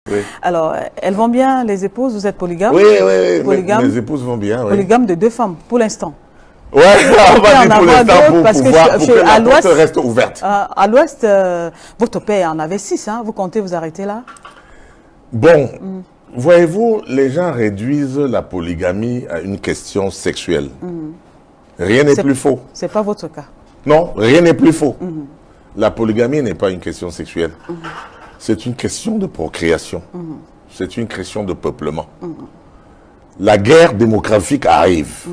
Oui. Alors, elles vont bien, les épouses? Vous êtes polygame? Oui, oui, polygame, mes épouses vont bien. Oui. Polygame de 2 femmes, pour l'instant. Ouais, on va dire pour l'instant, parce pour que la porte reste ouverte. À l'ouest, votre père en avait 6, hein? Vous comptez vous arrêter là? Bon, voyez-vous, les gens réduisent la polygamie à une question sexuelle. Rien n'est plus faux. C'est pas votre cas. Non, rien n'est plus faux. La polygamie n'est pas une question sexuelle. C'est une question de procréation. C'est une question de peuplement. La guerre démographique arrive.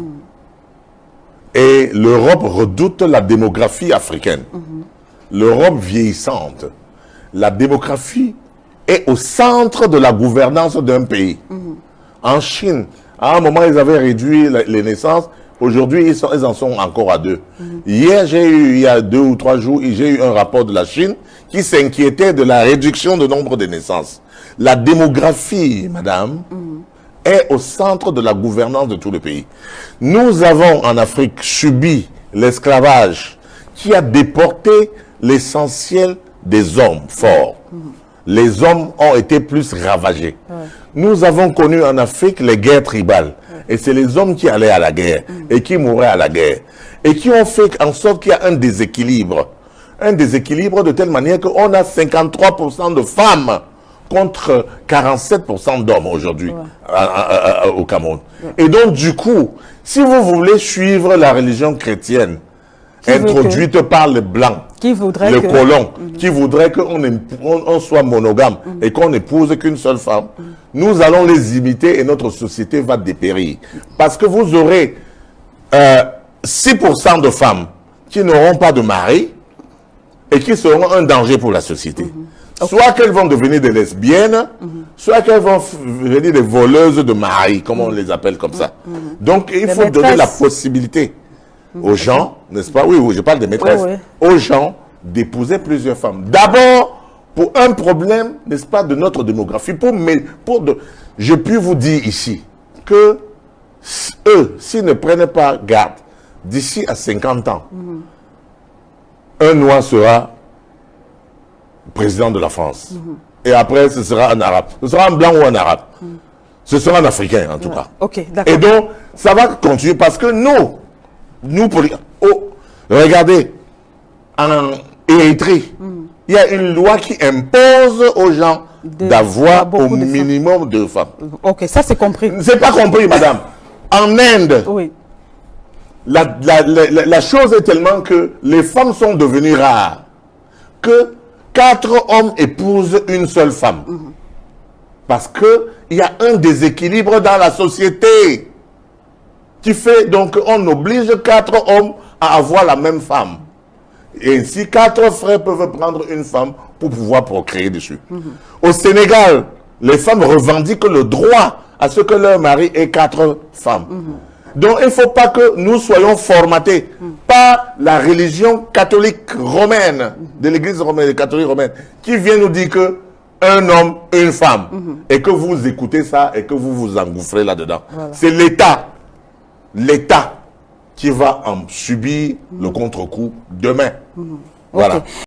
Et l'Europe redoute la démographie africaine. L'Europe vieillissante. La démographie est au centre de la gouvernance d'un pays. En Chine, à un moment, ils avaient réduit les naissances. Aujourd'hui, ils en sont encore à 2. Hier, il y a 2 ou 3 jours, j'ai eu un rapport de la Chine qui s'inquiétait de la réduction du nombre de naissances. La démographie, madame, est au centre de la gouvernance de tout le pays. Nous avons en Afrique subi l'esclavage qui a déporté l'essentiel des hommes forts. Les hommes ont été plus ravagés. Nous avons connu en Afrique les guerres tribales. Et c'est les hommes qui allaient à la guerre et qui mouraient à la guerre. Et qui ont fait en sorte qu'il y a un déséquilibre. Un déséquilibre de telle manière qu'on a 53% de femmes contre 47% d'hommes aujourd'hui au Cameroun. Et donc, du coup, si vous voulez suivre la religion chrétienne introduite par les Blancs, les colons, qui voudraient qu'on soit monogame et qu'on n'épouse qu'une seule femme, nous allons les imiter et notre société va dépérir. Parce que vous aurez 6% de femmes qui n'auront pas de mari et qui seront un danger pour la société. Soit qu'elles vont devenir des lesbiennes, soit qu'elles vont devenir des voleuses de mari, comme on les appelle comme ça. Donc, il faut donner la possibilité aux gens, n'est-ce pas? Oui, oui, je parle des maîtresses. Aux gens d'épouser plusieurs femmes. D'abord, pour un problème, n'est-ce pas, de notre démographie. Je puis vous dire ici que eux, s'ils ne prennent pas garde, d'ici à 50 ans, un noir sera président de la France. Et après, ce sera un arabe. Ce sera un blanc ou un arabe. Ce sera un africain, en tout cas. Et donc, ça va continuer parce que nous, regardez, en Érythrée, il y a une loi qui impose aux gens d'avoir au minimum 2 femmes. Ok, ça c'est compris. C'est pas compris, madame. En Inde, la chose est tellement que les femmes sont devenues rares. Que 4 hommes épousent une seule femme. Parce qu'il y a un déséquilibre dans la société qui fait donc on oblige 4 hommes à avoir la même femme. Et ainsi, 4 frères peuvent prendre une femme pour pouvoir procréer dessus. Au Sénégal, les femmes revendiquent le droit à ce que leur mari ait 4 femmes. Donc, il ne faut pas que nous soyons formatés par la religion catholique romaine, de l'église romaine, catholique romaine, qui vient nous dire que un homme, une femme, et que vous écoutez ça et que vous vous engouffrez là-dedans. C'est l'État qui va en subir le contre-coup demain. Voilà.